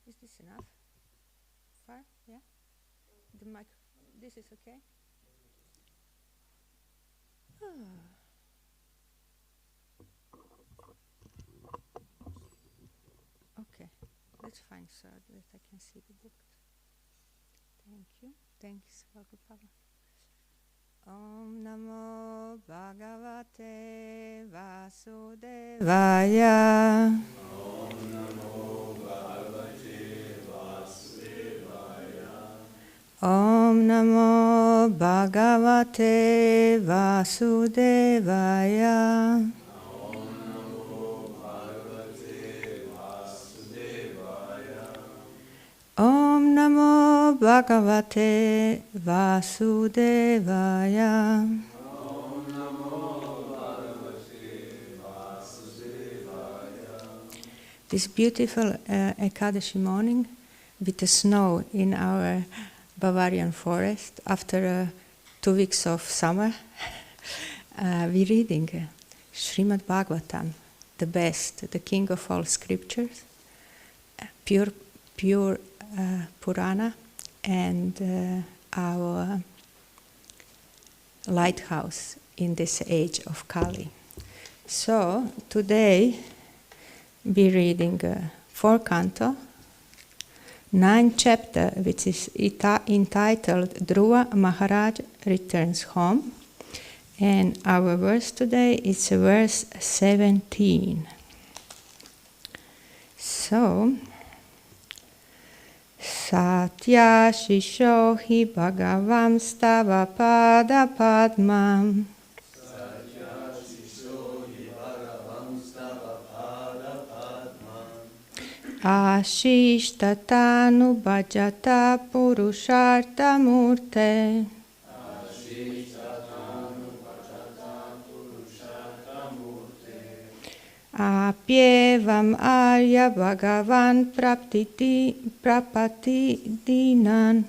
Is this enough? Far? Yeah? The mic. This is okay? Okay, that's fine, so that I can see the book. Thank you. Thank you, Swagopala. Om Namo Bhagavate Vasudevaya. Om Namo Bhagavate Vasudevaya. Om Namo Bhagavate Vasudevaya. Om Namo Bhagavate Vasudevaya. Om Namo Bhagavate Vasudevaya. Om Namo Bhagavate Vasudevaya. This beautiful Ekadashi morning with the snow in our Bavarian forest after 2 weeks of summer, we're reading Śrīmad-Bhāgavatam, the best, the king of all scriptures, pure Purana, and our lighthouse in this age of Kali. So today we're reading 4 canto, 9 chapter, which is entitled Dhruva Maharaj Returns Home, and our verse today is verse 17. So, Satya Shisho hi Bhagavam Stava Pada Padmam. Satya Shisho hi Bhagavam Stava Pada Padmam. Ashish Tatanu Bhajata Purushartha Murte. Ashish Tatanu Bhajata Purushartha Murte. Apyevam Arya Bhagavan Prapati Dinan.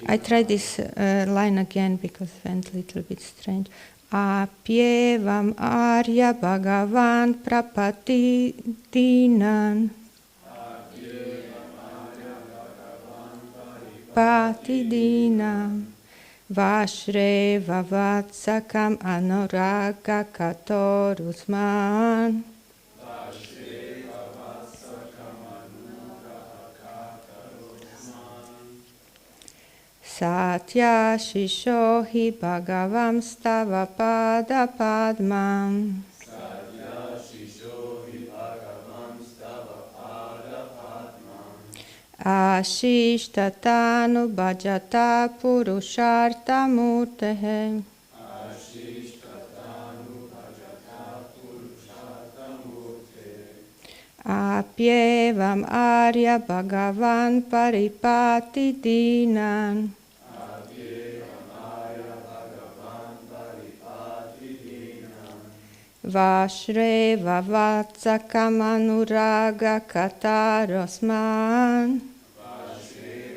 I try this line again because it went a little bit strange. Apyevam Arya Bhagavan Prapati Dinan. Pati Dinam. Vashre Vavatsakam Anuraga Katorusman. Satya Shisho hi Bhagavam Stava Pada Padmam. Satya Shisho hi Bhagavam Stava Pada Padmam. Ashish Tatanu Bhajata Purushartha Murtehe. Ashish Tatanu Bhajata Purushartha Murte. Apyevam Arya Bhagavan Paripati Dinan. Vashre Vavatsakam Anuraga Katarosman. Vashre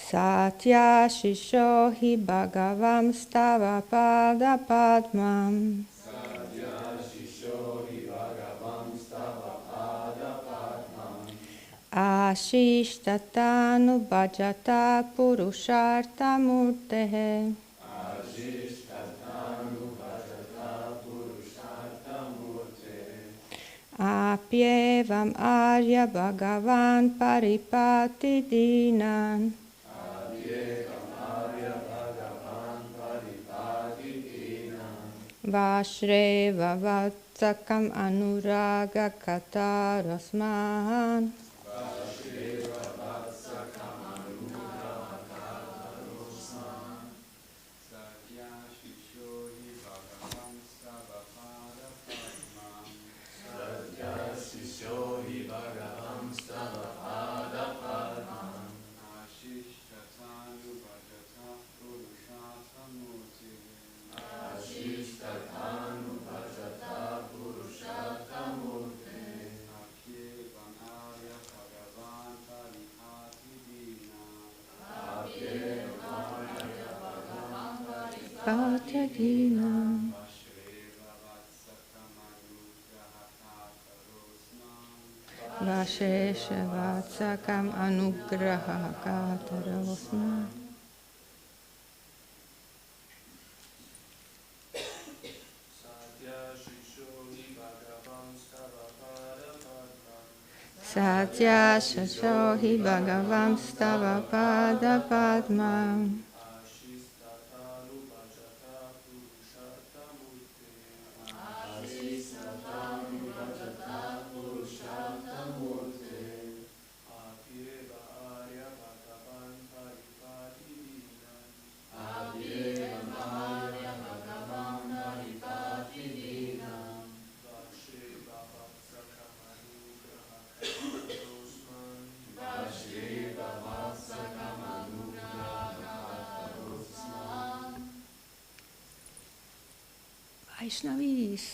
Satya Shisho Hi Bhagavam Stava Pada Padmam. Ashish Tatanu Bhajata Purushartha Murtehe. Apyevam Arya Bhagavan Paripati Dinan. Vashreva Vatsakam Anuraga Katarasman. Patadinam. Vashesha Vatsakam Anugraha Katarosman. Satya Shisho Hi Bhagavam Stava Pada Padmam. Vaishnavis.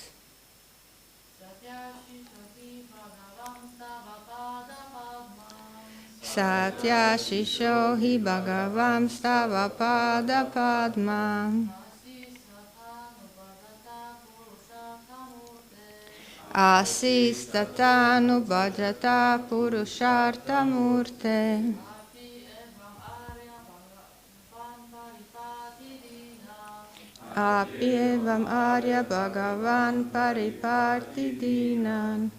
Satya Shisho Hi Bhagavam Stava Pada Padmam. Asis Tatanu Bhajata Purushartha Murte. Apyevam Arya Bhagavan Pariparti Dinan.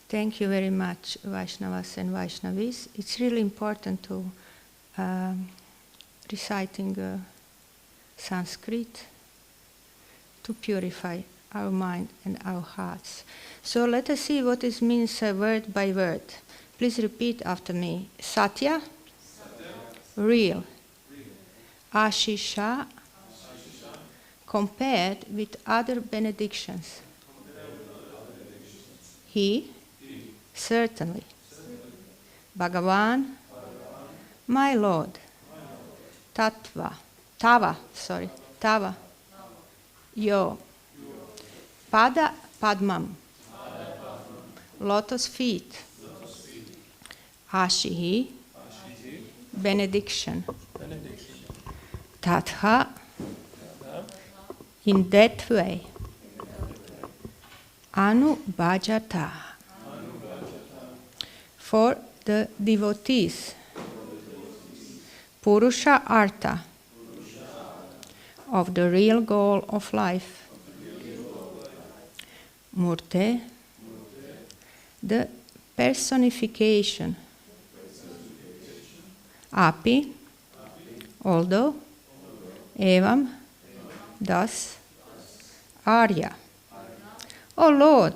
Thank you very much, Vaishnavas and Vaishnavis. It's really important to reciting Sanskrit to purify our mind and our hearts. So let us see what it means word by word. Please repeat after me. Satya, real. Ashisha, compared with other benedictions. He, certainly. Bhagavan, my Lord. Tava, Yo. Pada, Padmam. Lotus feet. Ashihi, benediction. Tatha, in that way. Anu Bhajata, for the devotees. Purusha Artha, of the real goal of life. Murte, the personification. Api, although. Evam, thus. Arya, O Lord.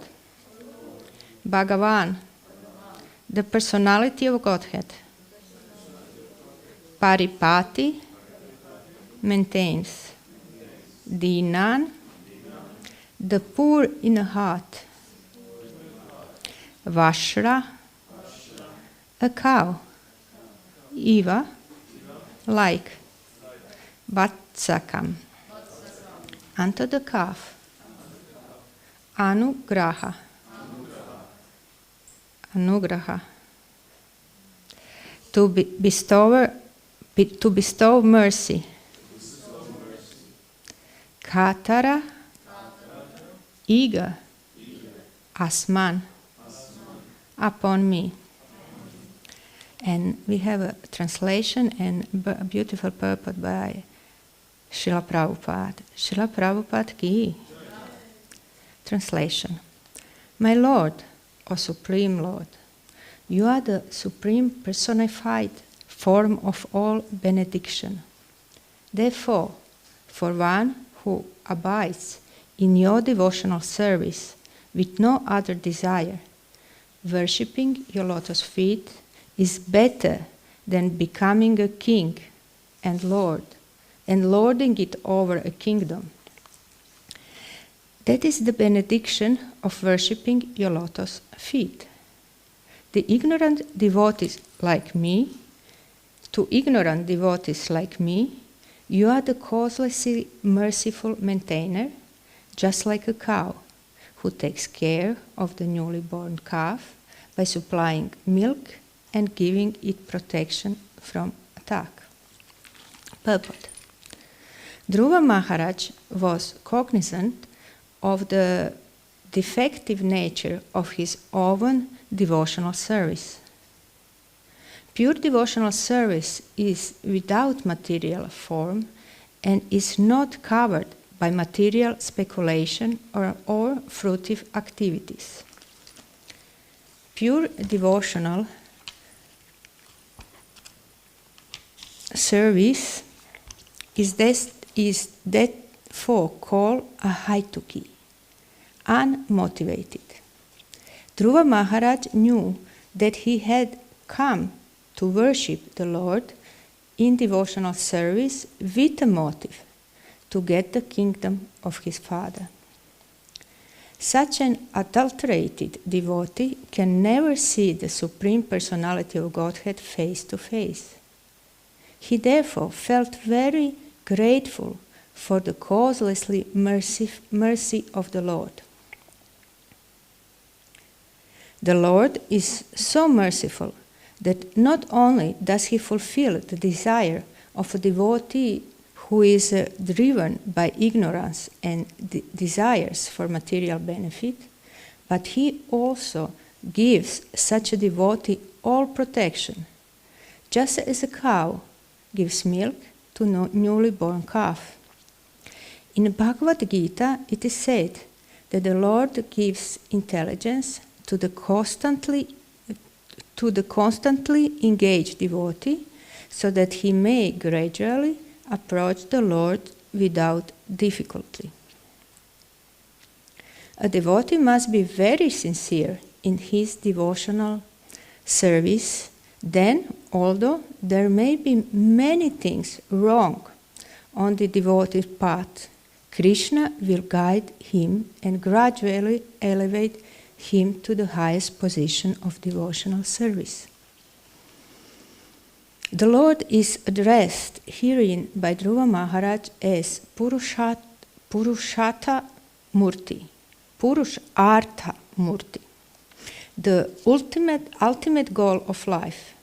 Bhagavan, the personality of Godhead. Paripati, maintains. Dinan, the poor in heart. Vashra, a cow. Iva, like. Vatsakam, unto the calf. Anugraha. Anugraha. To bestow mercy. Katara. Eager. Asman. Upon me. And we have a translation and a beautiful purport by Srila Prabhupada. Srila Prabhupada ki. Translation. My Lord, O Supreme Lord, you are the supreme personified form of all benediction. Therefore, for one who abides in your devotional service with no other desire, worshipping your lotus feet is better than becoming a king and lord, and lording it over a kingdom. That is the benediction of worshipping your lotus feet. The ignorant devotees like me, to ignorant devotees like me, you are the causelessly merciful maintainer, just like a cow who takes care of the newly born calf by supplying milk and giving it protection from attack. Purport. Dhruva Maharaj was cognizant of the defective nature of his own devotional service. Pure devotional service is without material form and is not covered by material speculation or fruitive activities. Pure devotional service is therefore called a haituki, unmotivated. Dhruva Maharaj knew that he had come to worship the Lord in devotional service with a motive, to get the kingdom of his father. Such an adulterated devotee can never see the Supreme Personality of Godhead face to face. He therefore felt very grateful for the causelessly mercy of the Lord. The Lord is so merciful that not only does he fulfill the desire of a devotee who is driven by ignorance and desires for material benefit, but he also gives such a devotee all protection, just as a cow gives milk to a newly born calf. In the Bhagavad Gita, it is said that the Lord gives intelligence to the constantly engaged devotee, so that he may gradually approach the Lord without difficulty. A devotee must be very sincere in his devotional service. Then, although there may be many things wrong on the devotee's path, Krishna will guide him and gradually elevate him to the highest position of devotional service. The Lord is addressed herein by Dhruva Maharaj as Purushartha Murti, Purushartha Murti, the ultimate goal of life.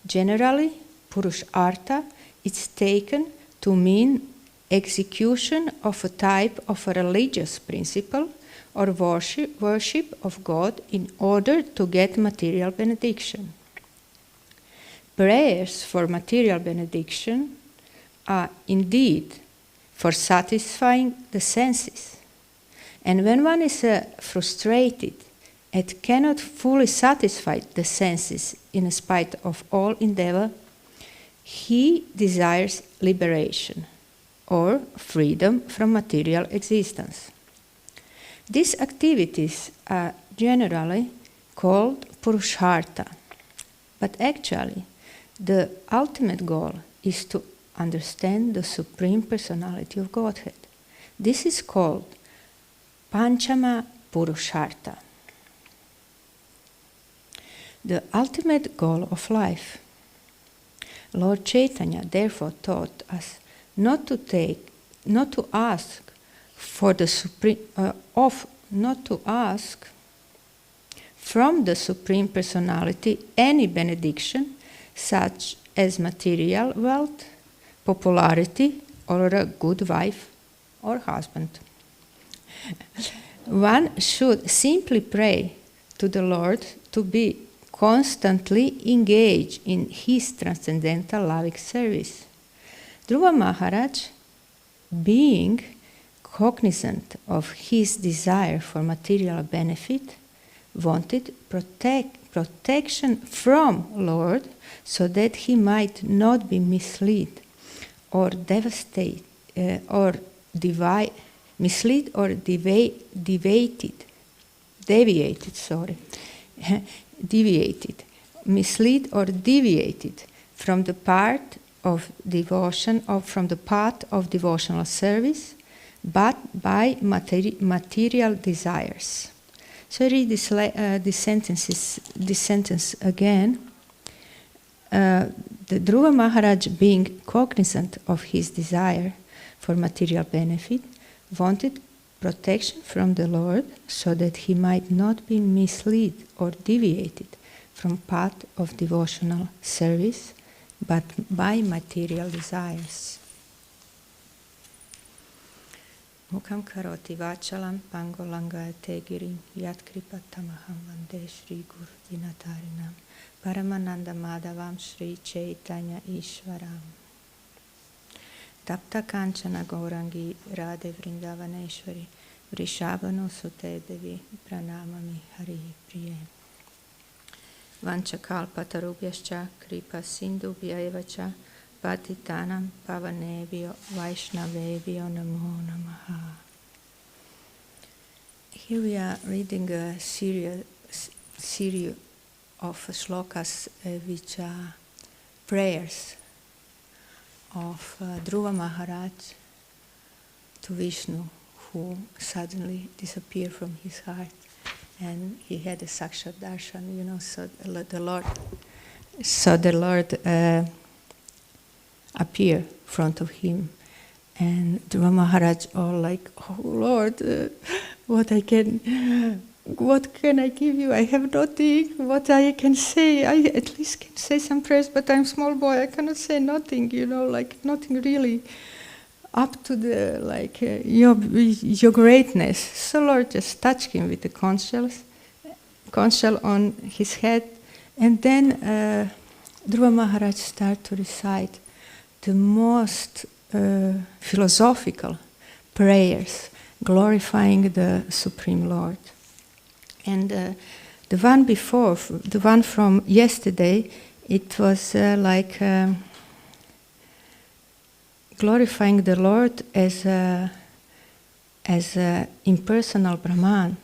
Generally, Purushartha is taken to mean execution of a type of a religious principle or worship of God in order to get material benediction. Prayers for material benediction are indeed for satisfying the senses. And when one is frustrated and cannot fully satisfy the senses in spite of all endeavor, he desires liberation or freedom from material existence. These activities are generally called Purushartha, but actually the ultimate goal is to understand the Supreme Personality of Godhead. This is called Panchama Purushartha, the ultimate goal of life. Lord Chaitanya therefore taught us not to take not to ask for the supreme not to ask from the Supreme Personality any benediction, such as material wealth, popularity, or a good wife or husband. One should simply pray to the Lord to be constantly engaged in his transcendental loving service. Dhruva Maharaj, being cognizant of his desire for material benefit, wanted protection from Lord so that he might not be misled or devastated or deviated, misled or deviated from the part of devotion or from the path of devotional service, but by material desires. So I read this sentence again. The Dhruva Maharaj, being cognizant of his desire for material benefit, wanted protection from the Lord so that he might not be misled or deviated from path of devotional service, but by material desires. Mukam karoti vachalam pangolanga tegirim yat kripatamaham vande Shri Guru Dinatarinam Paramananda Madhavam Shri Chaitanya Ishvaram Tapta Kanchana Gaurangi Radhe Vrindavaneshwari Vrishabhanu Sute Devi Pranamami Hari Priye Vanchakalpatarubhyascha Kripa Sindhubhya evacha Patitanam Pavanebhyo Vaishnavebhyo Namo Namaha. Here we are reading a series of shlokas which are prayers of Dhruva Maharaj to Vishnu, who suddenly disappeared from his heart, and he had a sakshat darshan, so the Lord appear in front of him, and Dhruva Maharaj all like, oh Lord, what can I give you? I have nothing. What I can say? I at least can say some prayers, but I'm small boy. I cannot say nothing. Nothing really up to the your greatness. So Lord just touched him with the conch shell on his head, and then Dhruva Maharaj started to recite the most philosophical prayers, glorifying the Supreme Lord. And the one before, the one from yesterday, it was glorifying the Lord as a impersonal Brahman.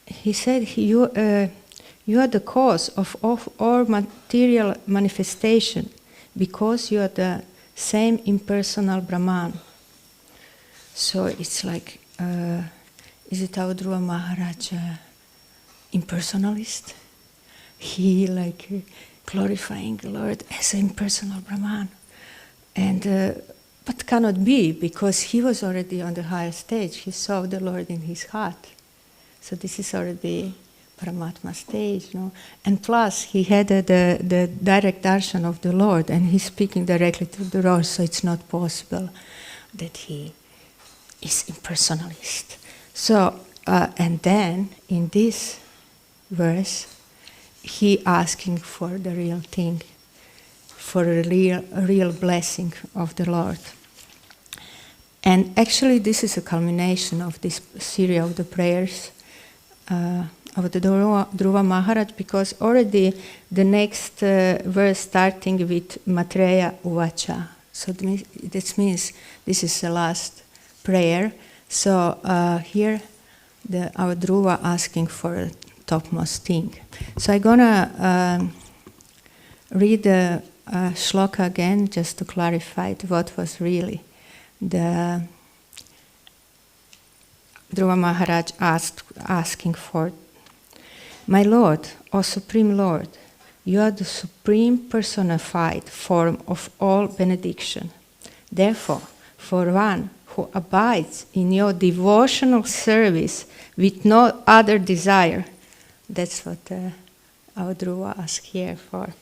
He said, you are the cause of all material manifestation, because you are the same impersonal Brahman. So it's like, is it our Dhruva Maharaj impersonalist? He glorifying the Lord as an impersonal Brahman. And but cannot be, because he was already on the higher stage. He saw the Lord in his heart. So this is already Paramatma stage, And plus, he had the direct darshan of the Lord, and he's speaking directly to the Lord, so it's not possible that he is impersonalist. So, and then, in this verse, he asking for the real thing, for a real blessing of the Lord. And actually, this is a culmination of this series of the prayers of the Dhruva Maharaj, because already the next verse starting with Matreya Uvacha. So this means this is the last prayer. So here our Dhruva asking for a topmost thing. So I'm gonna read the shloka again just to clarify what was really the Dhruva Maharaj asking for. My Lord, O Supreme Lord, you are the supreme personified form of all benediction. Therefore, for one who abides in your devotional service with no other desire. That's what our Dhruva asks here for.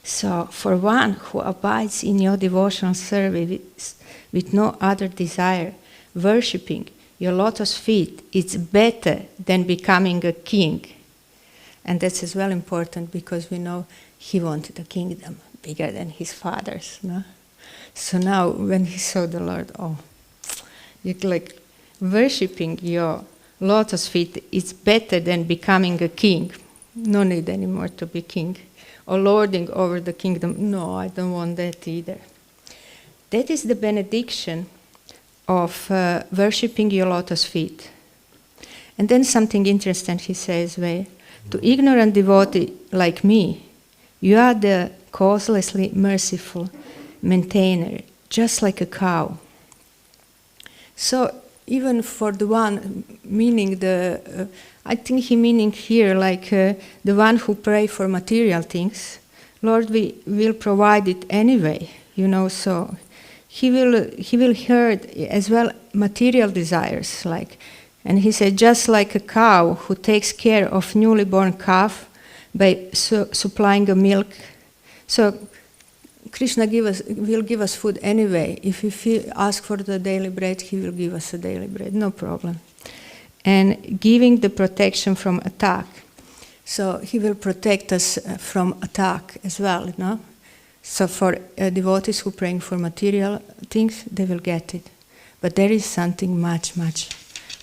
So, for one who abides in your devotional service with no other desire, worshipping your lotus feet is better than becoming a king. And that's as well important because we know he wanted a kingdom bigger than his father's. No? So now when he saw the Lord, you're like worshipping your lotus feet is better than becoming a king. No need anymore to be king. Or lording over the kingdom. No, I don't want that either. That is the benediction of worshipping your lotus feet. And then something interesting he says, where to ignorant devotee like me, you are the causelessly merciful maintainer, just like a cow. So even for the one, meaning I think he meaning here like the one who pray for material things, Lord, we will provide it anyway, so he will hurt as well material desires, and he said, just like a cow who takes care of newly born calf by supplying a milk. So Krishna will give us food anyway. If we ask for the daily bread, he will give us a daily bread, no problem. And giving the protection from attack. So he will protect us from attack as well, So for devotees who are praying for material things, they will get it. But there is something much, much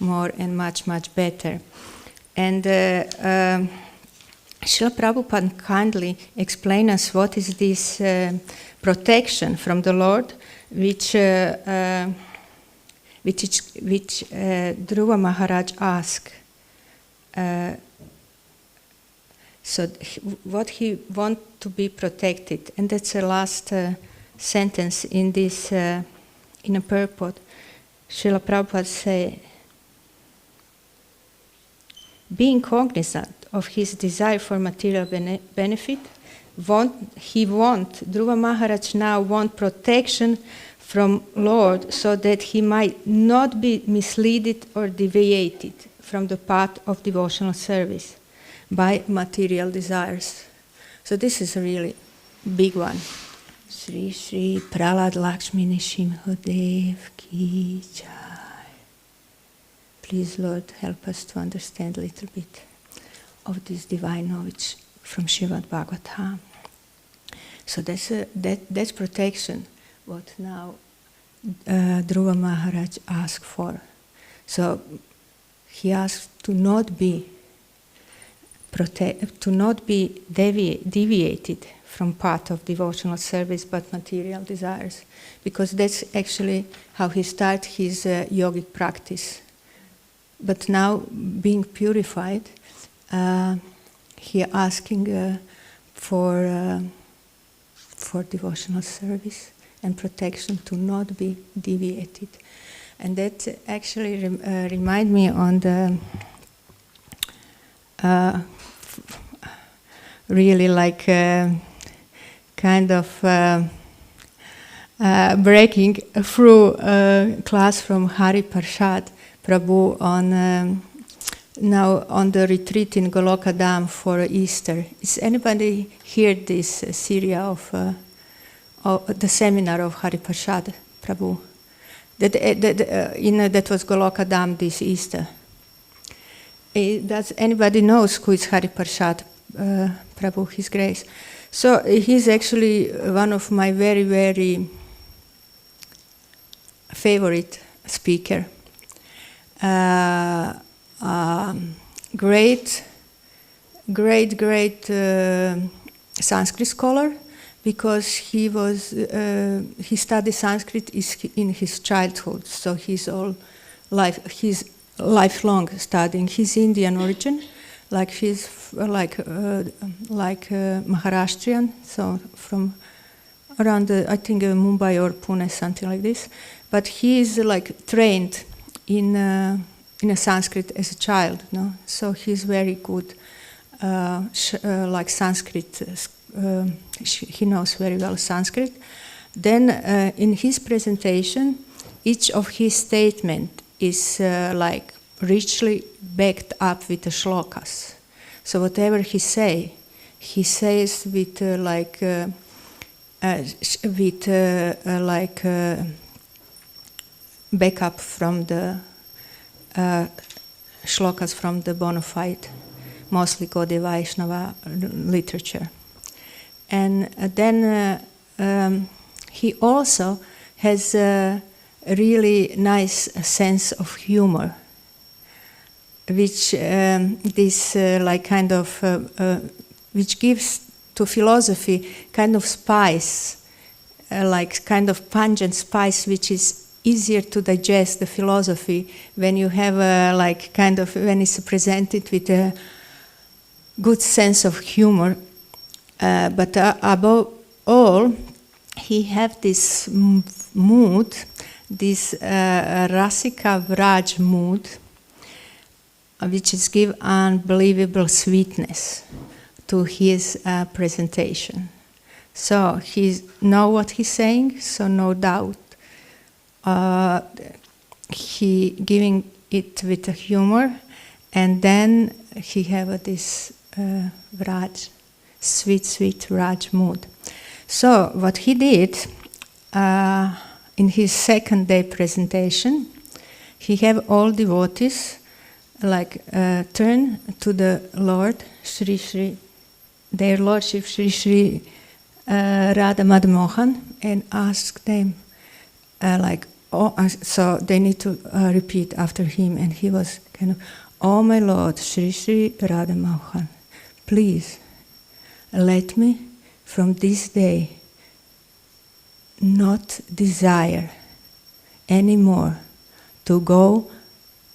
more and much, much better. And Srila Prabhupada kindly explain us what is this protection from the Lord, which Dhruva Maharaj asked. So what he want to be protected, and that's the last sentence in this in a purport. Srila Prabhupada say, being cognizant of his desire for material benefit, Dhruva Maharaj now want protection from Lord so that he might not be misled or deviated from the path of devotional service by material desires. So this is a really big one. Shri Shri Pralad Lakshmi Nrsimhadev Ki Jai. Please, Lord, help us to understand a little bit of this divine knowledge from Śrīmad-Bhāgavatam. So that's protection, what now Dhruva Maharaj asked for. So he asked to not be deviated from path of devotional service but material desires, because that's actually how he started his yogic practice. But now, being purified, he asking for devotional service and protection to not be deviated. And that actually remind me on the really like kind of breaking through class from Hari Parshad Prabhu on now on the retreat in Goloka Dham for Easter. Is anybody hear this series of the seminar of Hari Parshad Prabhu? That was Goloka Dham this Easter. Does anybody knows who is Hari Parshad Prabhu, His Grace? So he's actually one of my very, very favorite speaker. Great Sanskrit scholar, because he studied Sanskrit in his childhood, so he's lifelong studying. He's Indian origin, he's Maharashtrian, so from around I think Mumbai or Pune, something like this. But he is trained in a Sanskrit as a child, no? So he's very good, Sanskrit. He knows very well Sanskrit, then in his presentation, each of his statement is like richly backed up with the shlokas. So whatever he says with backup from the shlokas from the bona fide, mostly Gaudiya Vaishnava literature. And then he also has a really nice sense of humor, which which gives to philosophy kind of spice, like kind of pungent spice, which is easier to digest the philosophy when you have when it's presented with a good sense of humor. But above all, he have this mood, this Rasika Vraj mood, which is give unbelievable sweetness to his presentation. So he know what he's saying, so no doubt he giving it with a humor, and then he have this Vraj, sweet Raj mood. So what he did in his second day presentation, he have all devotees turn to the Lord, their Lordship Shri Radha Madhan Mohan, and ask them so they need to repeat after him. And he was kind of, "Oh my Lord, Shri Radha Mohan, please let me from this day not desire anymore to go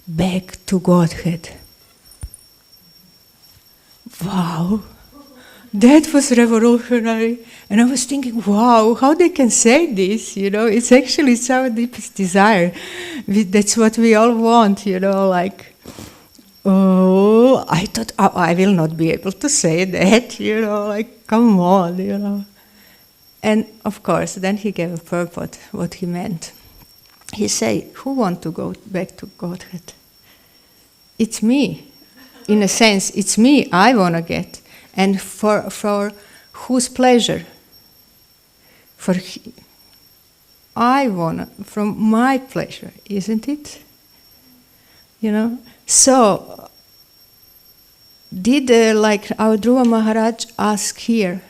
back to Godhead." Wow, that was revolutionary. And I was thinking, wow, how they can say this, it's actually our deepest desire. That's what we all want, oh, I thought, I will not be able to say that, come on, And of course, then he gave a purport, what he meant. He said, who want to go back to Godhead? It's me. In a sense, it's me I want to get. And for whose pleasure? I want to, from my pleasure, isn't it? So, did our Dhruva Maharaj ask here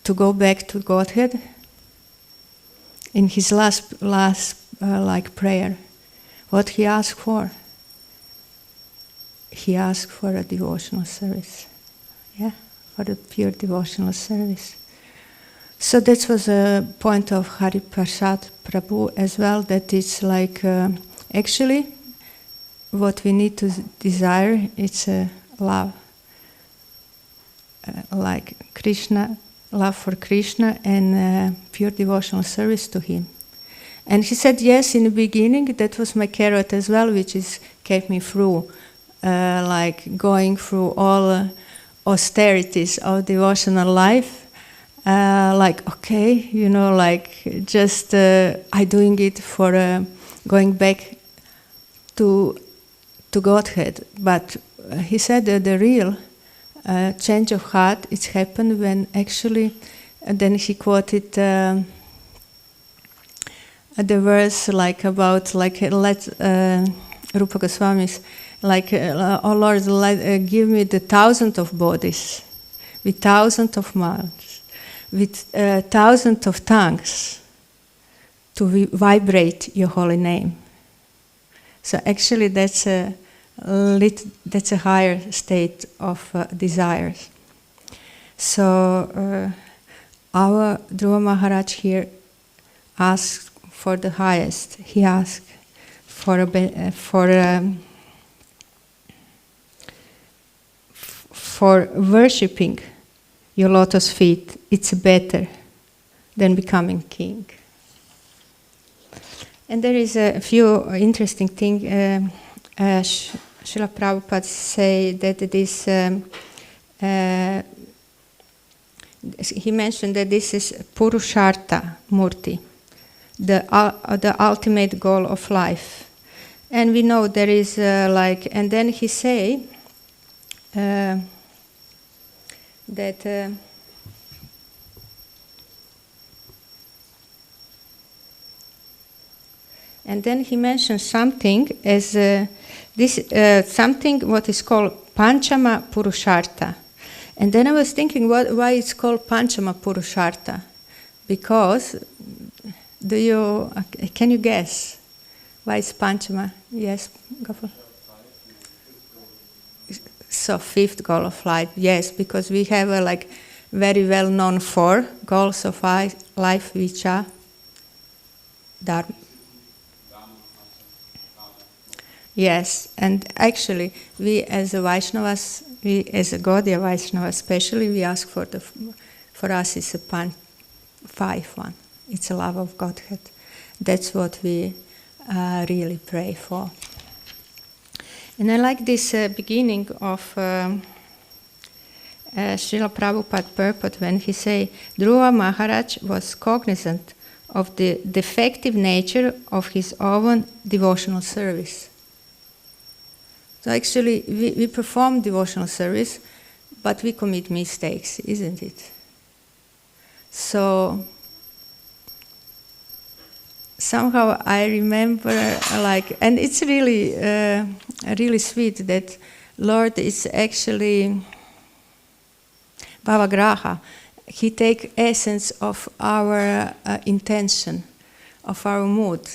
to go back to Godhead? In his last prayer, what he asked for? He asked for a devotional service. Yeah, for the pure devotional service. So that was a point of Hari Prasad Prabhu as well, that it's actually what we need to desire, it's love. Like Krishna, love for Krishna and pure devotional service to him. And he said, yes, in the beginning, that was my carrot as well, which kept me through, going through all austerities of devotional life. Okay, just I doing it for going back to Godhead. But he said that the real change of heart, it's happened when actually, then he quoted the verse about let Rupa Goswami's oh Lord, give me the 1,000 of bodies, with 1,000 of mouths, with 1,000 of tongues, to vibrate your holy name. So actually, that's a higher state of desires. So our Dhruva Maharaj here asked for the highest. He asked for worshipping your lotus feet. It's better than becoming king. And there is a few interesting things. Srila Prabhupada say that this he mentioned that this is Purushartha Murti, the ultimate goal of life. And we know there is and then he say that and then he mentioned something as something what is called Panchama Purushartha. And then I was thinking why it's called Panchama Purushartha. Because, can you guess why it's Panchama? Yes, go for it. So fifth goal of life, yes, because we have very well known 4 goals of life which are Dharma. Yes, and actually we as a Vaishnavas, we as a Gaudiya Vaishnava especially, we ask for us it's a 5 one. It's a love of Godhead. That's what we really pray for. And I like this beginning of Srila Prabhupada purport when he say, Dhruva Maharaj was cognizant of the defective nature of his own devotional service. So actually, we perform devotional service, but we commit mistakes, isn't it? So somehow I remember, and it's really, really sweet that Lord is actually Bhavagraha. He take essence of our intention, of our mood,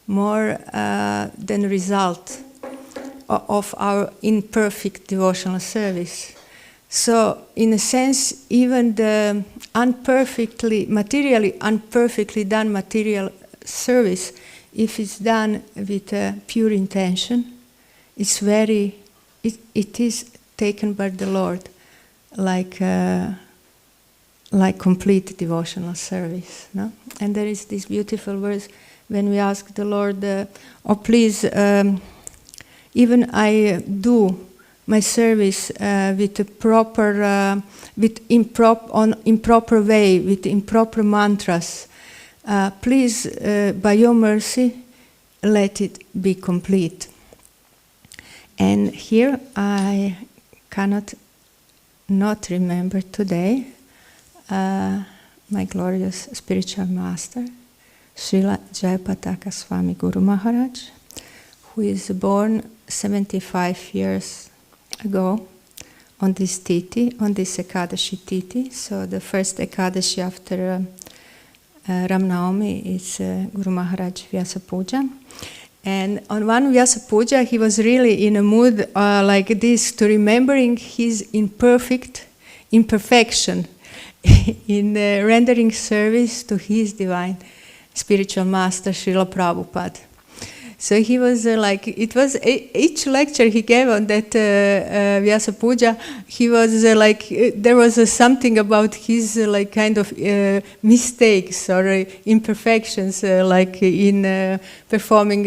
more than result of our imperfect devotional service. So, in a sense, even the materially unperfectly done material service, if it's done with a pure intention, it is taken by the Lord like complete devotional service. No? And there is this beautiful verse when we ask the Lord, oh please, even I do my service with a proper, improper way, with improper mantras. Please, by your mercy, let it be complete. And here I cannot not remember today my glorious spiritual master, Srila Jayapataka Swami Guru Maharaj, who is born 75 years ago on this Titi, on this Ekadashi Titi. So the first Ekadashi after Ram Navami is Guru Maharaj Vyasa Puja. And on one Vyasa Puja, he was really in a mood like this, to remembering his imperfection in rendering service to his divine spiritual master, Srila Prabhupada. So he was it was each lecture he gave on that Vyasa Puja, he was there was something about his kind of mistakes or imperfections, in performing,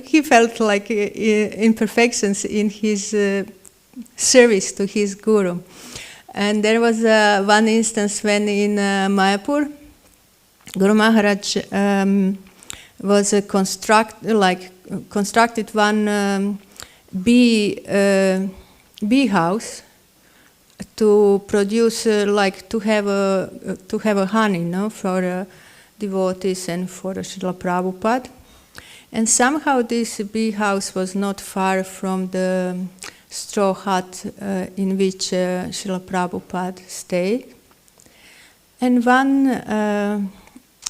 he felt like imperfections in his service to his guru. And there was one instance when in Mayapur, Guru Maharaj was constructed one bee house to produce to have a honey, no, for devotees and for Srila Prabhupada. And somehow this bee house was not far from the straw hut in which Srila Prabhupada stayed. And one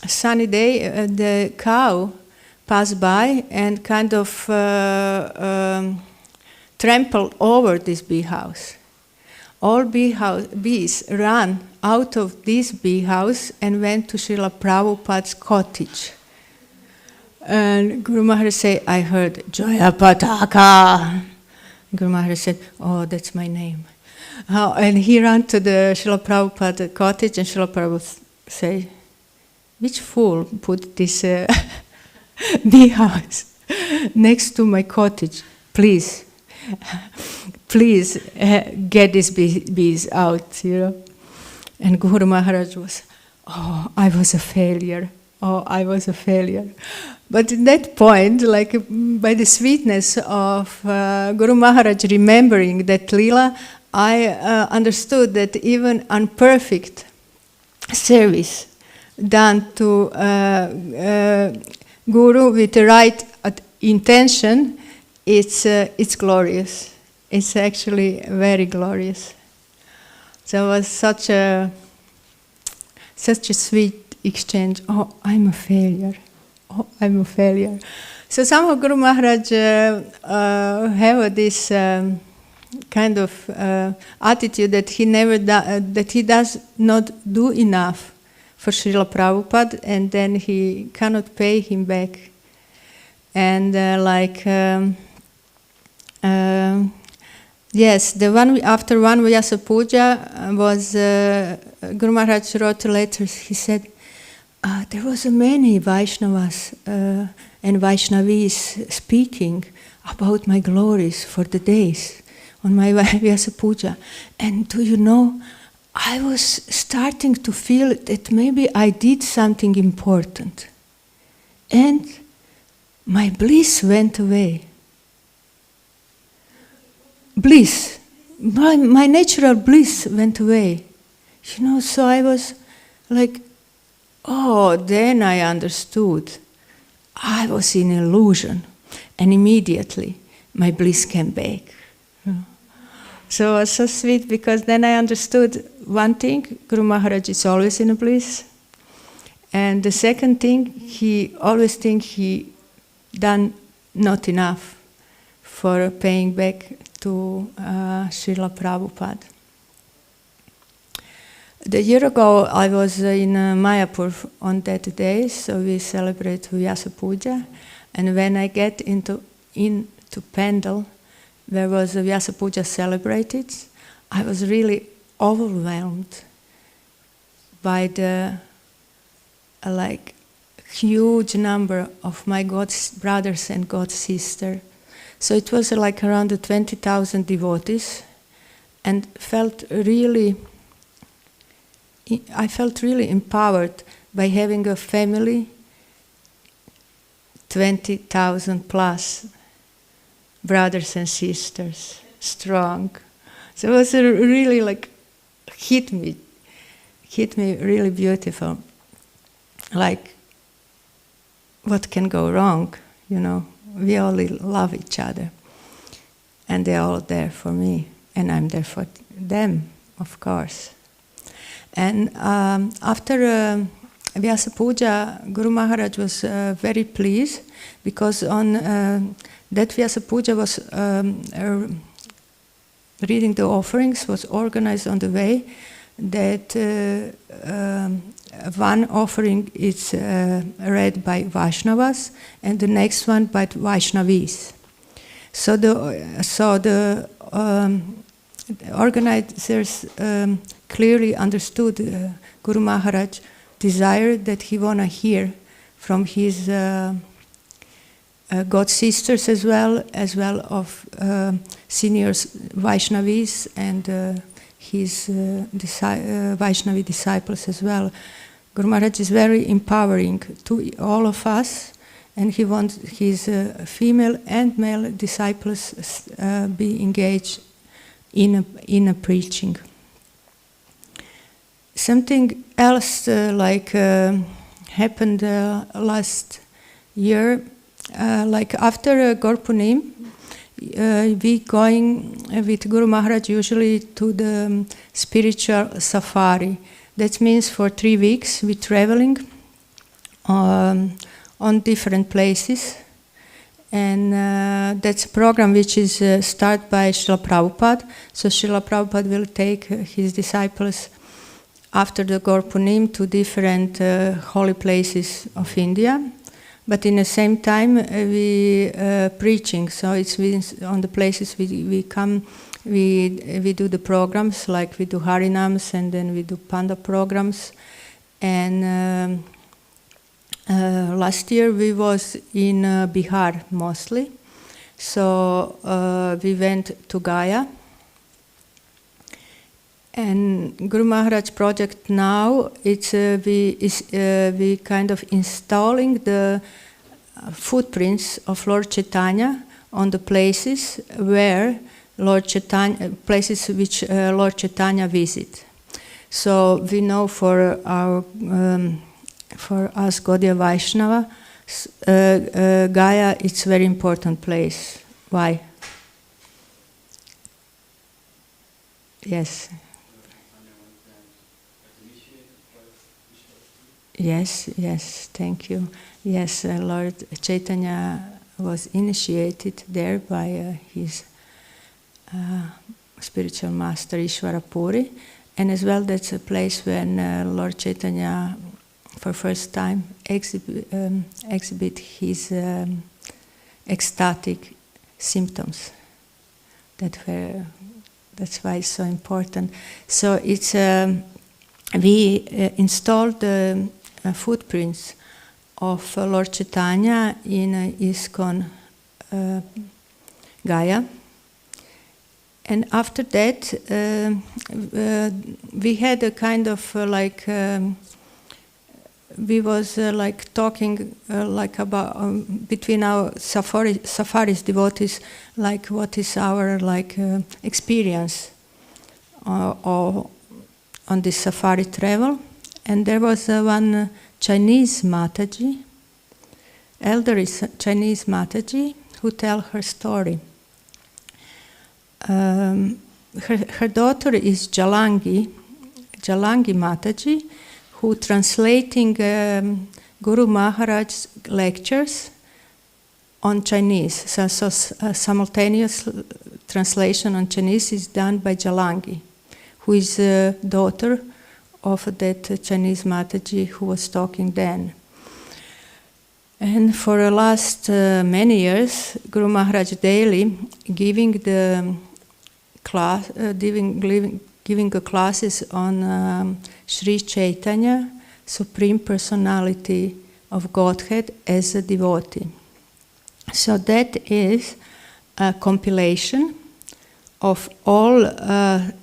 sunny day, the cow passed by and kind of trampled over this bee house. All bees ran out of this bee house and went to Srila Prabhupada's cottage. And Guru Maharaj said, I heard Jayapataka. Guru Maharaj said, oh, that's my name. And he ran to the Srila Prabhupada cottage, and Srila Prabhupada said, which fool put this bee house next to my cottage? Please get these bees out, you know. And Guru Maharaj was, oh, I was a failure. Oh, I was a failure. But at that point, like by the sweetness of Guru Maharaj remembering that Leela, I understood that even unperfect service done to Guru with the right intention, it's glorious. It's actually very glorious. So it was such a sweet exchange. Oh, I'm a failure. Oh, I'm a failure. So somehow Guru Maharaj have this kind of attitude that he does not do enough for Srila Prabhupada, and then he cannot pay him back. And yes, after one Vyasa Puja was Guru Maharaj wrote letters. He said there was many Vaishnavas and Vaishnavis speaking about my glories for the days on my Vyasa Puja. And do you know, I was starting to feel that maybe I did something important. And my bliss went away. Bliss. My natural bliss went away. You know, so I was like, oh, then I understood. I was in illusion. And immediately my bliss came back. So it was so sweet, because then I understood one thing: Guru Maharaj is always in a bliss. And the second thing, he always thinks he done not enough for paying back to Srila Prabhupada. The year ago, I was in Mayapur on that day, so we celebrate Vyasa Puja. And when I get into Pendle, where was a Vyasa Puja celebrated, I was really overwhelmed by the huge number of my God's brothers and God's sisters. So it was like around 20,000 devotees, and I felt really empowered by having a family, 20,000 plus brothers and sisters, strong. So it was really hit me really beautiful. Like, what can go wrong, you know? We all love each other, and they're all there for me, and I'm there for them, of course. And after Vyasa Puja, Guru Maharaj was very pleased, because on that Vyasa Puja was reading the offerings was organized on the way that one offering is read by Vaishnavas and the next one by Vaishnavis. So the organizers clearly understood Guru Maharaj desire that he want to hear from his God sisters as well of seniors Vaishnavis and his Vaishnavi disciples as well. Guru Maharaj is very empowering to all of us, and he wants his female and male disciples be engaged in a preaching. Something else happened last year, after Gorpunim, we going with Guru Maharaj usually to the spiritual safari. That means for 3 weeks we traveling on different places, and that's a program which is started by Srila Prabhupada. So Srila Prabhupada will take his disciples after the Gorpunim to different holy places of India. But in the same time, we preaching. So it's on the places we come, we do the programs, like we do Harinams, and then we do Panda programs. And last year we was in Bihar mostly. So we went to Gaya. And Guru Maharaj project now, it's we kind of installing the footprints of Lord Chaitanya on the places where Lord Chaitanya, places which Lord Chaitanya visit. So we know for our for us Gaudiya Vaishnava, Gaya it's very important place. Why? Yes. Yes, thank you. Yes, Lord Chaitanya was initiated there by his spiritual master Ishvara Puri, and as well that's a place when Lord Chaitanya for first time exhibit his ecstatic symptoms. That's why it's so important. So it's we installed the footprints of Lord Chaitanya in ISKCON Gaya. And after that, we had a kind of we was like talking like about between our safaris devotees, like what is our experience or on this safari travel. And there was one Chinese Mataji, elderly Chinese Mataji, who tell her story. Her daughter is Jalangi Mataji, who translating Guru Maharaj's lectures on Chinese. So simultaneous translation on Chinese is done by Jalangi, who is daughter of that Chinese Mataji who was talking then. And for the last many years, Guru Maharaj daily giving the class, giving classes on Sri Chaitanya, Supreme Personality of Godhead as a devotee. So that is a compilation of all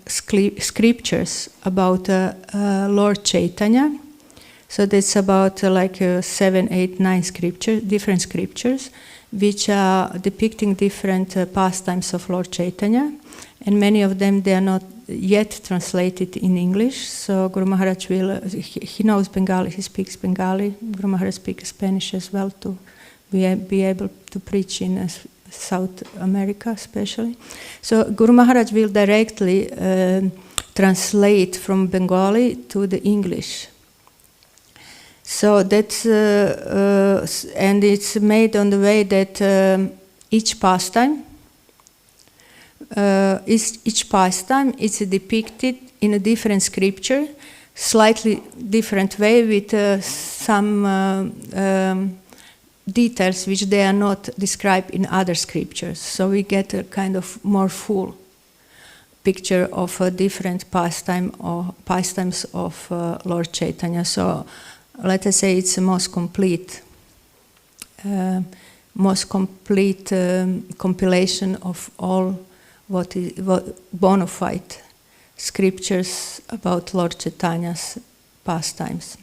scriptures about Lord Chaitanya. So that's about 7, 8, 9 different scriptures, which are depicting different pastimes of Lord Chaitanya. And many of them, they are not yet translated in English. So Guru Maharaj will, he knows Bengali, he speaks Bengali. Guru Maharaj speaks Spanish as well to be able to preach in South America especially. So Guru Maharaj will directly translate from Bengali to the English. So that's, and it's made on the way that each pastime is depicted in a different scripture, slightly different way with some details which they are not described in other scriptures. So we get a kind of more full picture of a different pastimes of Lord Chaitanya. So let us say it's the most complete compilation of all what bona fide scriptures about Lord Chaitanya's pastimes.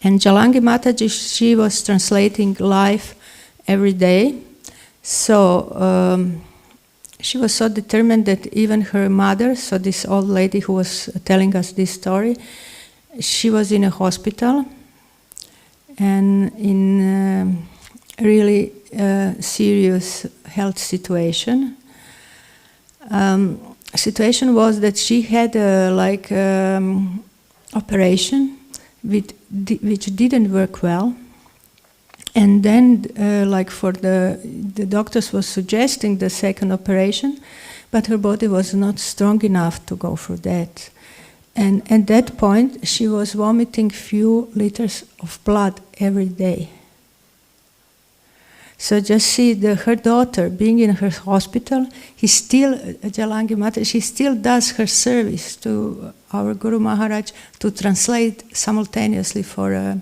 And Jalangi Mataji, she was translating live every day. So she was so determined that even her mother, so this old lady who was telling us this story, she was in a hospital and in really serious health situation. Situation was that she had operation which didn't work well, and then for the doctors was suggesting the second operation, but her body was not strong enough to go for that. And at that point, she was vomiting few liters of blood every day. So just see her daughter being in her hospital, Jalangi Mataji, she still does her service to our Guru Maharaj to translate simultaneously for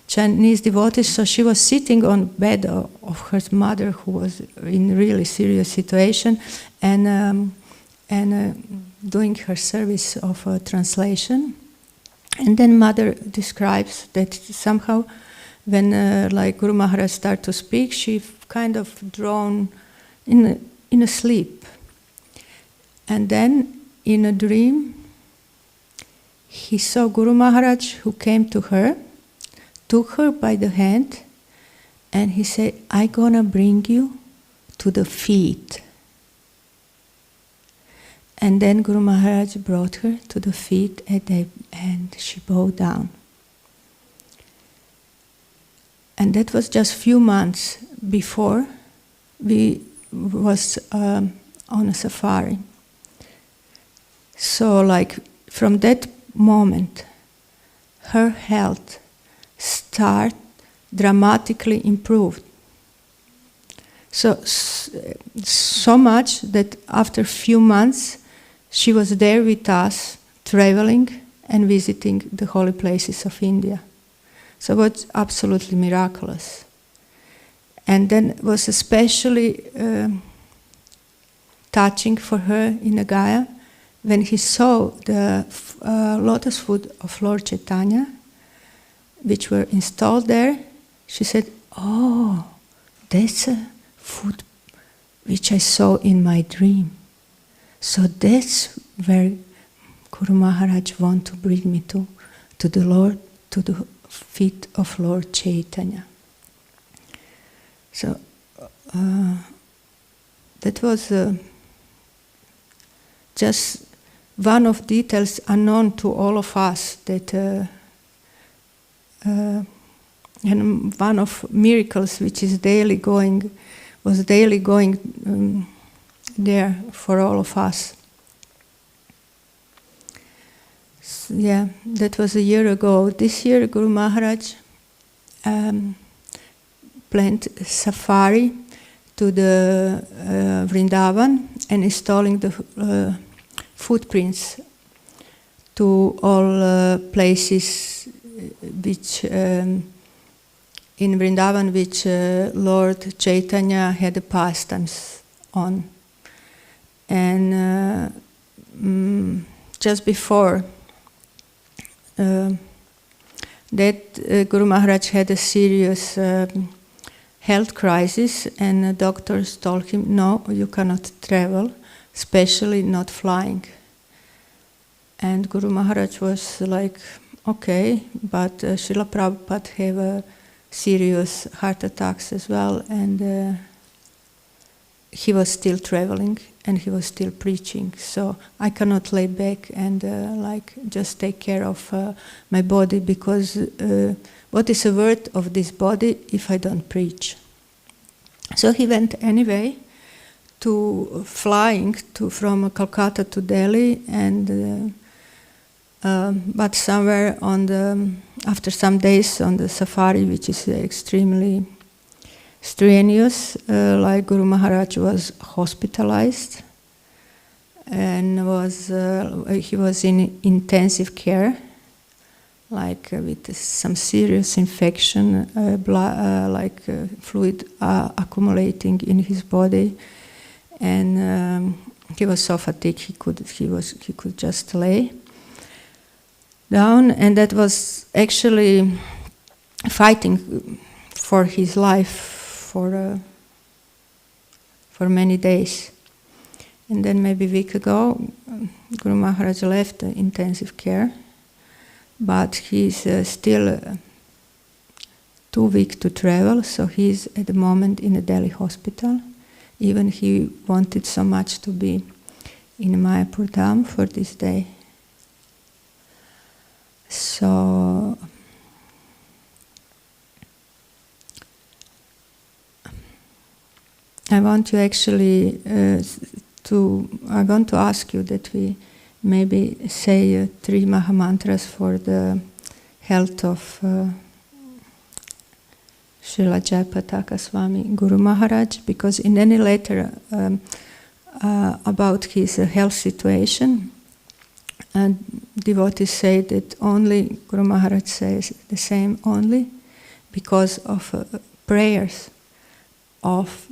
Chinese devotees. So she was sitting on bed of her mother who was in really serious situation and doing her service of translation. And then Mother describes that somehow when like Guru Maharaj started to speak, she kind of drawn in a sleep. And then in a dream, he saw Guru Maharaj who came to her, took her by the hand, and he said, "I'm gonna bring you to the feet." And then Guru Maharaj brought her to the feet and she bowed down. And that was just few months before we was on a safari. So like from that moment, her health dramatically improved. So much that after few months, she was there with us, traveling and visiting the holy places of India. So it was absolutely miraculous. And then it was especially touching for her in Nagaya when he saw the lotus foot of Lord Chaitanya, which were installed there. She said, "Oh, that's a foot which I saw in my dream. So that's where Guru Maharaj want to bring me to the Lord, to the feet of Lord Chaitanya." So that was just one of details unknown to all of us, that and one of miracles which is was daily going there for all of us. So, yeah, that was a year ago. This year Guru Maharaj planned safari to the Vrindavan and installing the footprints to all places which in Vrindavan which Lord Chaitanya had the pastimes on. And just before that, Guru Maharaj had a serious health crisis, and the doctors told him, "No, you cannot travel, especially not flying." And Guru Maharaj was like, "Okay, but Srila Prabhupada have serious heart attacks as well," and he was still traveling and he was still preaching. So I cannot lay back and like just take care of my body, because what is the worth of this body if I don't preach? So he went anyway to flying from Calcutta to Delhi, and but somewhere after some days on the safari, which is extremely strenuous, like Guru Maharaj was hospitalized and he was in intensive care, like with some serious infection, fluid accumulating in his body, and he was so fatigued he could just lay down, and that was actually fighting for his life for many days. And then maybe a week ago, Guru Maharaj left intensive care, but he's still too weak to travel, so he's at the moment in a Delhi hospital. Even he wanted so much to be in Mayapur Dham for this day. So I want to actually I want to ask you that we maybe say 3 Mahamantras for the health of Srila Jayapataka Swami Guru Maharaj, because in any letter about his health situation, devotees say that only Guru Maharaj says the same only because of prayers of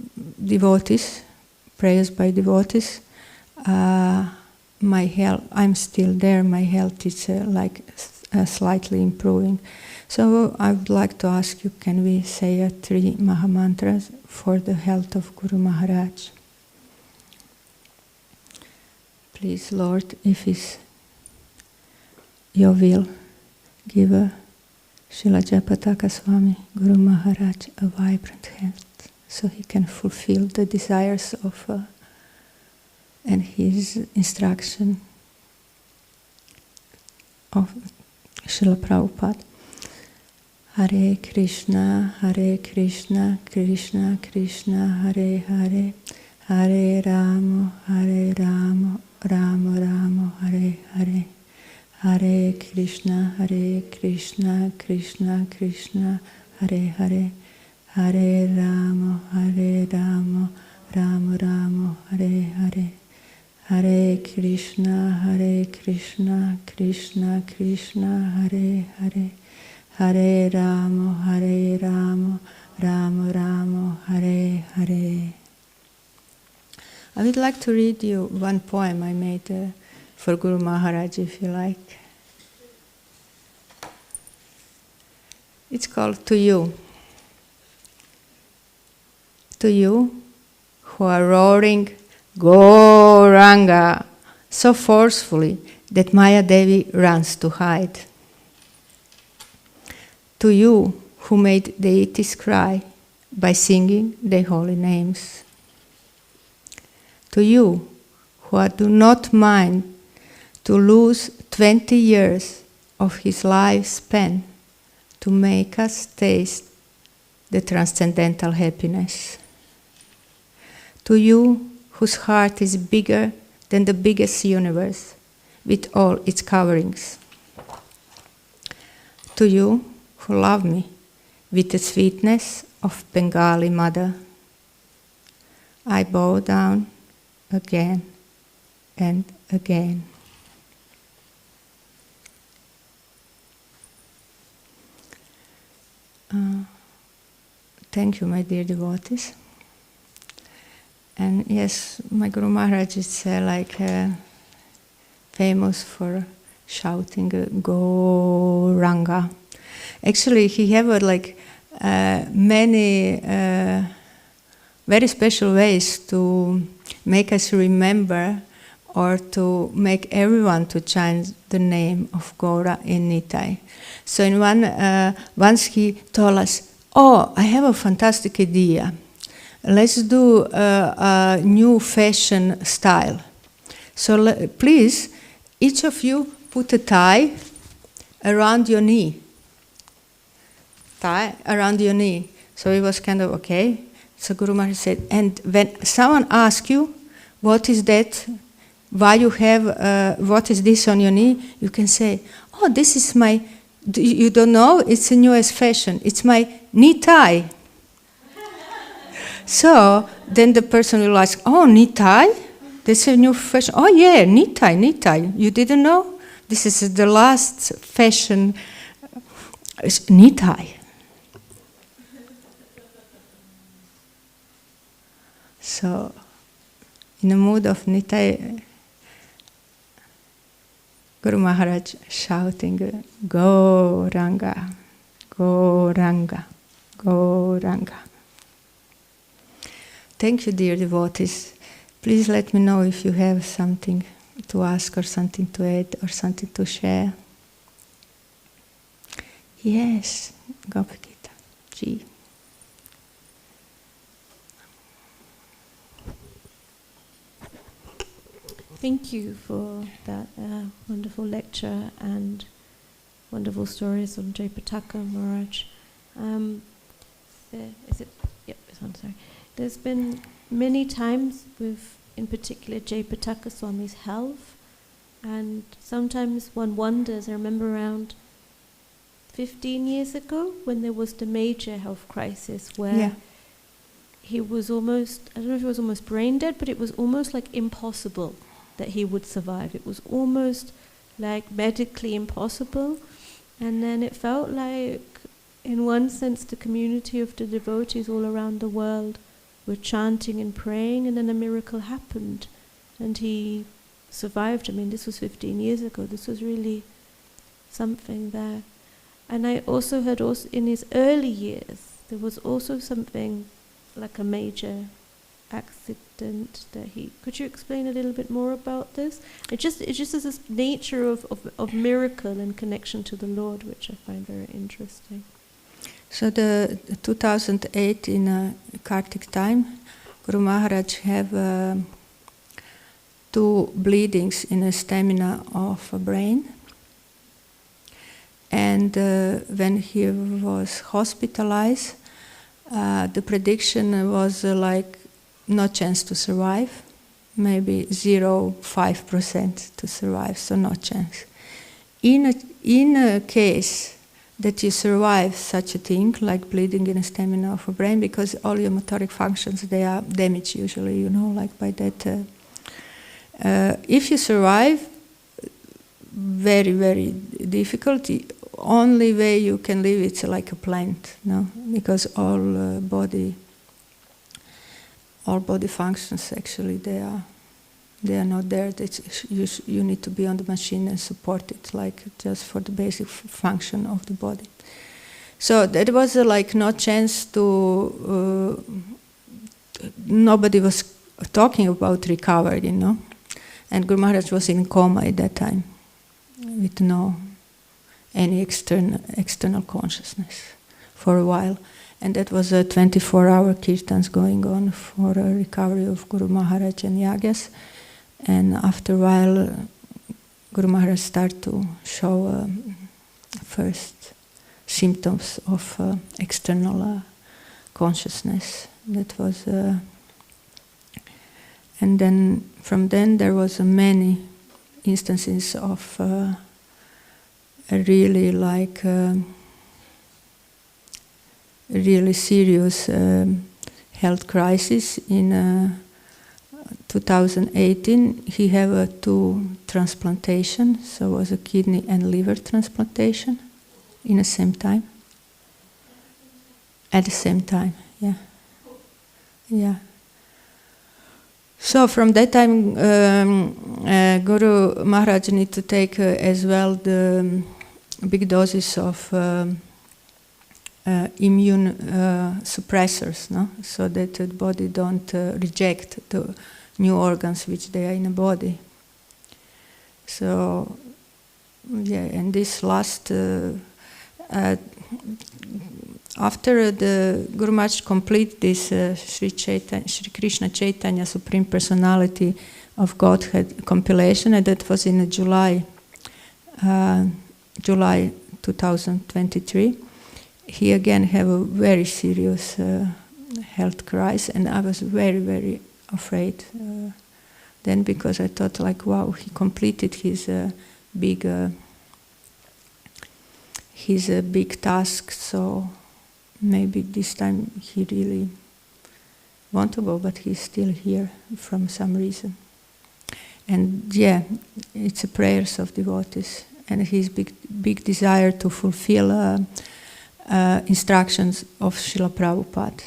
devotees, prayers by devotees, my health, I'm still there, my health is slightly improving. So I would like to ask you, can we say 3 Mahamantras for the health of Guru Maharaj? Please, Lord, if it's your will, give Srila Jayapataka Swami, Guru Maharaj, a vibrant health, so he can fulfill the desires of and his instruction of Srila Prabhupada. Hare Krishna, Krishna Krishna, Hare Hare, Hare Rama, Rama Rama, Hare Hare, Hare Krishna, Krishna Krishna, Hare Hare, Hare Rama, Rama Rama, Hare Hare, Hare Krishna, Krishna Krishna, Hare Hare, Hare Rama, Rama Rama, Hare Hare. I would like to read you one poem I made for Guru Maharaj, if you like. It's called To You. To you who are roaring Gauranga so forcefully that Maya Devi runs to hide. To you who made deities cry by singing their holy names. To you who do not mind to lose 20 years of his lifespan to make us taste the transcendental happiness. To you whose heart is bigger than the biggest universe with all its coverings. To you who love me with the sweetness of Bengali mother, I bow down again and again. Thank you, my dear devotees. And yes, my Guru Maharaj is famous for shouting Gauranga. Actually, he have many very special ways to make us remember or to make everyone to chant the name of Gaura in Nitai. So in once he told us, oh, I have a fantastic idea. Let's do a new fashion style. So please, each of you put a tie around your knee. Tie around your knee. So it was kind of okay. So Guru Maharaj said, and when someone asks you, what is that? Why you have, what is this on your knee? You can say, oh, this is my, you don't know, it's a newest fashion. It's my knee tie. So then the person will ask, oh, knee tie? That's a new fashion. Oh yeah, knee tie, knee tie. You didn't know? This is the last fashion, knee tie. So, in the mood of knee tie, Guru Maharaj shouting, Gauranga, Gauranga, Gauranga. Thank you, dear devotees. Please let me know if you have something to ask or something to add or something to share. Yes, Gopikita, Ji. Thank you for that wonderful lecture and wonderful stories on Jayapataka Maharaj. Is it? Yep, it's on, sorry. There's been many times with, in particular, Jayapataka Swami's health, and sometimes one wonders. I remember around 15 years ago when there was the major health crisis where he was almost, I don't know if he was almost brain dead, but it was almost like impossible that he would survive. It was almost like medically impossible. And then it felt like, in one sense, the community of the devotees all around the world were chanting and praying, and then a miracle happened. And he survived. I mean, this was 15 years ago. This was really something there. And I also heard in his early years, there was also something like a major accident that he... Could you explain a little bit more about this? It just is this nature of miracle and connection to the Lord, which I find very interesting. So the 2008 in Kartik time, Guru Maharaj have 2 bleedings in the stamina of a brain. And when he was hospitalized, the prediction was like no chance to survive, maybe 0.5% to survive, so no chance. In a case that you survive such a thing, like bleeding in the stamina of a brain, because all your motoric functions, they are damaged usually, you know, like by that. If you survive, very, very difficult. The only way you can live, it's like a plant, no? Because all body functions actually, they are not there. You need to be on the machine and support it, like just for the basic function of the body. So that was like no chance to. Nobody was talking about recovery, you know, and Guru Maharaj was in coma at that time, with no any external consciousness for a while. And that was a 24-hour kirtans going on for a recovery of Guru Maharaj and yagas. And after a while, Guru Maharaj started to show first symptoms of external consciousness. That was, and then from then there was many instances of a really like really serious health crisis. In 2018 he had 2 transplantations, so it was a kidney and liver transplantation in the same time. At the same time, yeah. So from that time, Guru Maharaj need to take as well the big doses of immune suppressors, no? So that the body don't reject the new organs which they are in the body. So, and this last, after the Guru Maharaj complete this Sri Krishna Chaitanya Supreme Personality of Godhead compilation, and that was in July 2023, he again had a very serious health crisis, and I was very, very afraid then, because I thought like, wow, he completed his big task, so maybe this time he really want to go, but he's still here from some reason. And it's the prayers of devotees and his big desire to fulfill instructions of Srila Prabhupada.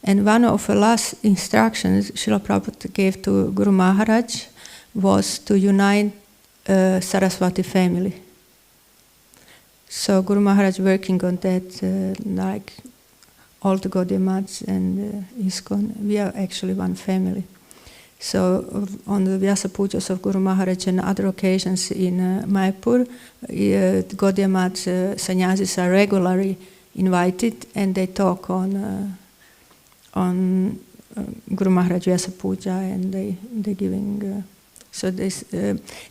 And one of the last instructions Srila Prabhupada gave to Guru Maharaj was to unite Saraswati family. So Guru Maharaj working on that, like all the Gaudiya Maths and ISKCON, we are actually one family. So on the Vyasa Pujas of Guru Maharaj and other occasions in Mayapur, the Gaudiya Maths sannyasis are regularly invited, and they talk on Guru Maharaj Vyasa Puja, and they giving. So this,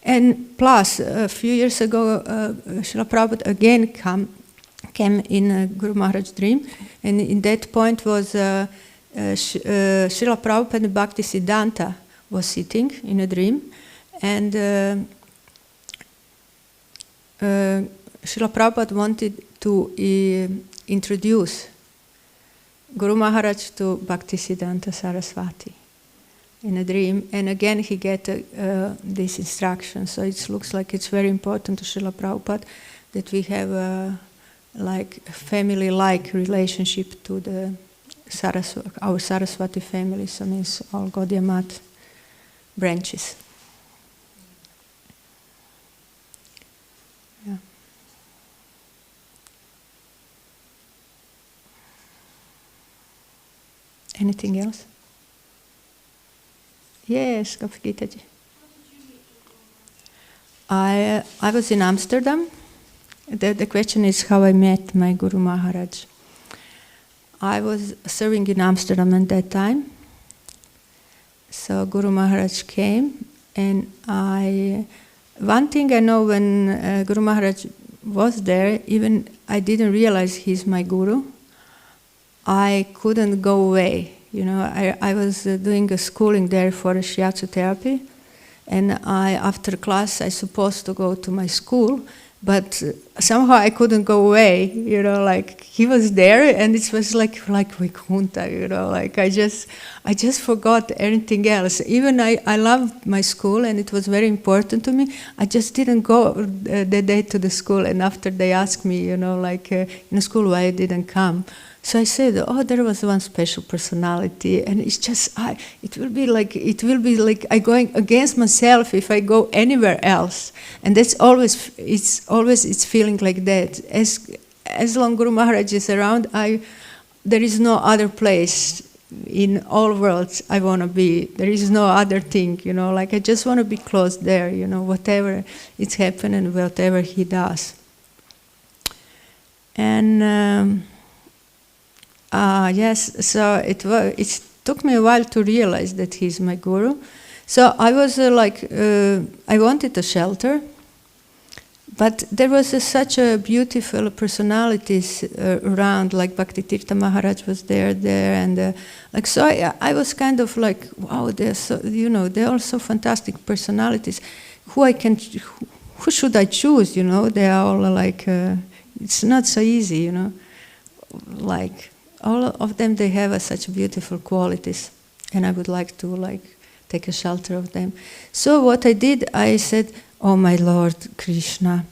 and plus a few years ago, Srila Prabhupada again came in Guru Maharaj's dream, and in that point was Srila Prabhupada and Bhakti Siddhanta was sitting in a dream, and Srila Prabhupada wanted to introduce Guru Maharaj to Bhakti Siddhanta Saraswati in a dream, and again he get this instruction. So it looks like it's very important to Srila Prabhupada that we have a family-like relationship to the our Saraswati family, so means all Gaudiya Math branches. Anything else? Yes, Gitaji. I was in Amsterdam. The question is how I met my Guru Maharaj. I was serving in Amsterdam at that time. So Guru Maharaj came, and one thing I know, when Guru Maharaj was there, even I didn't realize he's my Guru. I couldn't go away. I was doing a schooling there for a shiatsu therapy, and after class I supposed to go to my school, but somehow I couldn't go away. He was there, and it was like Vaikuntha. I just forgot everything else. Even I loved my school, and it was very important to me. I just didn't go that day to the school, and after they asked me, in the school, why I didn't come. So I said, there was one special personality, and it's just it will be like I going against myself if I go anywhere else, and it's feeling like that. As long Guru Maharaj is around, there is no other place in all worlds I want to be. There is no other thing, I just want to be close there, whatever is happening, whatever he does. And yes, so it took me a while to realize that he's my Guru. So I was I wanted a shelter, but there was such a beautiful personalities around, like Bhakti Tirtha Maharaj was there, and so I was kind of like, wow, they're so, they're all so fantastic personalities. Who should I choose? They are all it's not so easy, all of them, they have such beautiful qualities, and I would like to take a shelter of them. So what I did, I said, oh my Lord Krishna,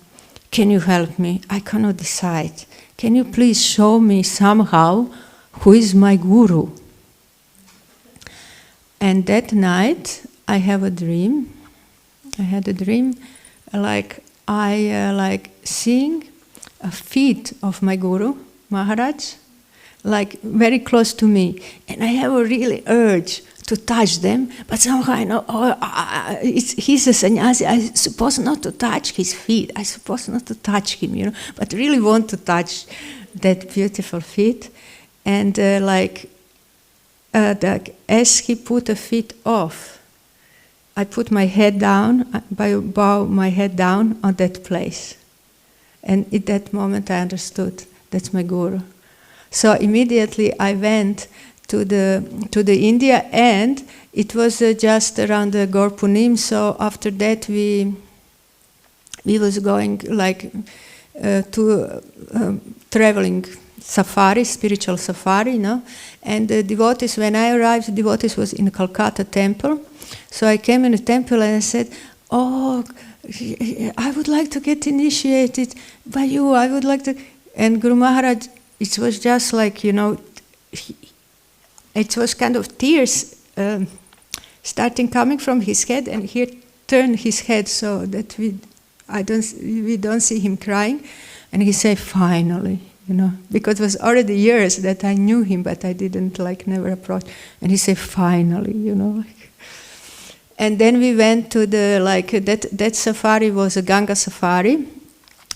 can you help me? I cannot decide. Can you please show me somehow who is my Guru? And that night I had a dream, I seeing a feet of my Guru Maharaj, very close to me, and I have a really urge to touch them, but somehow I know, he's a sannyasi, I'm supposed not to touch his feet, I'm supposed not to touch him, but really want to touch that beautiful feet. And as he put a feet off, I put my head down, bow my head down on that place. And at that moment I understood, that's my Guru. So immediately I went to the India, and it was just around the Gaur Punim. So after that we was going to traveling safari, spiritual safari, And the devotees, when I arrived, devotees was in Calcutta temple. So I came in the temple and I said, oh, I would like to get initiated by you. I would like to. And Guru Maharaj, it was just it was kind of tears starting coming from his head, and he turned his head so that we don't see him crying, and he said, finally, because it was already years that I knew him, but I didn't never approach, and he said, finally, And then we went to that safari was a Ganga safari,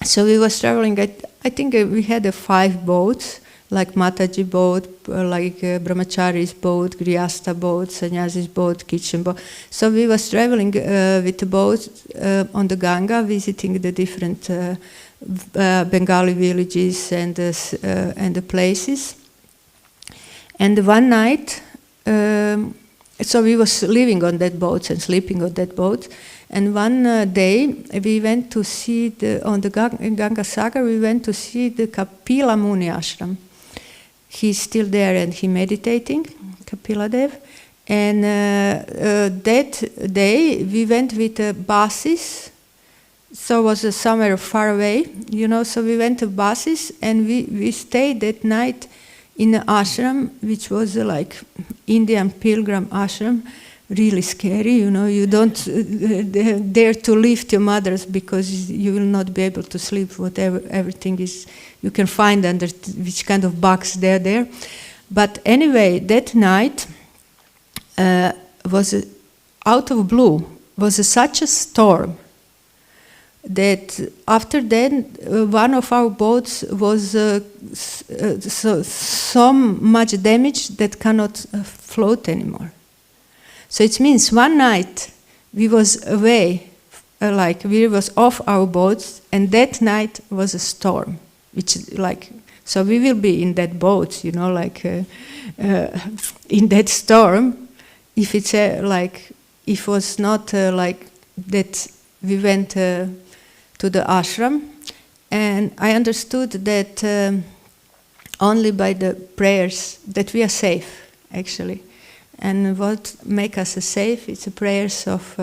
so we was traveling. I think we had 5 boats, like Mataji boat, Brahmachari's boat, Grihastha boat, Sannyasi's boat, kitchen boat. So we was traveling with the boat on the Ganga, visiting the different Bengali villages and the places. And one night, so we was living on that boat and sleeping on that boat. And one day we went to see on the Ganga Sagar, we went to see the Kapila Muni ashram. He's still there and he meditating, Kapila Dev. And that day we went with buses. So it was somewhere far away, so we went to buses, and we stayed that night in an ashram, which was Indian pilgrim ashram, really scary, you don't dare to lift your mothers because you will not be able to sleep, whatever everything is, you can find under which kind of box they're there. But anyway, that night was out of blue, was such a storm that after that one of our boats was so much damaged that cannot float anymore. So it means one night we was away, like we was off our boats, and that night was a storm, which like, so we will be in that boat, in that storm. If it's like, if it was not like that, we went to the ashram, and I understood that only by the prayers that we are safe, actually. And what make us safe is the prayers of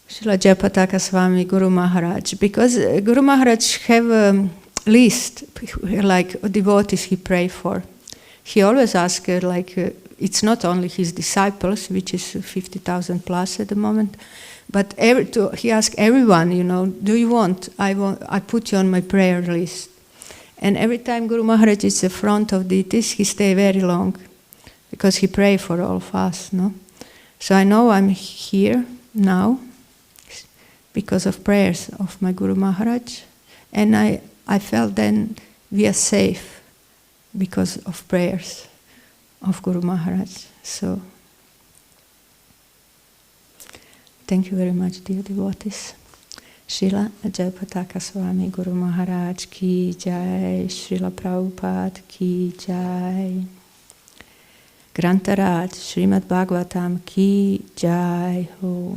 Srila Jayapataka Swami, Guru Maharaj, because Guru Maharaj have a list like devotees he pray for. He always asks it's not only his disciples, which is 50,000 plus at the moment, but he asks everyone, do you want? I put you on my prayer list. And every time Guru Maharaj is in front of deities, he stay very long, because he pray for all of us, no? So I know I'm here now because of prayers of my Guru Maharaj, and I felt then we are safe because of prayers of Guru Maharaj. So thank you very much, dear devotees. Srila Jayapataka Swami Guru Maharaj ki jai, Srila Prabhupada ki jai, Grantaraj Śrīmad-Bhāgavatam ki jai ho.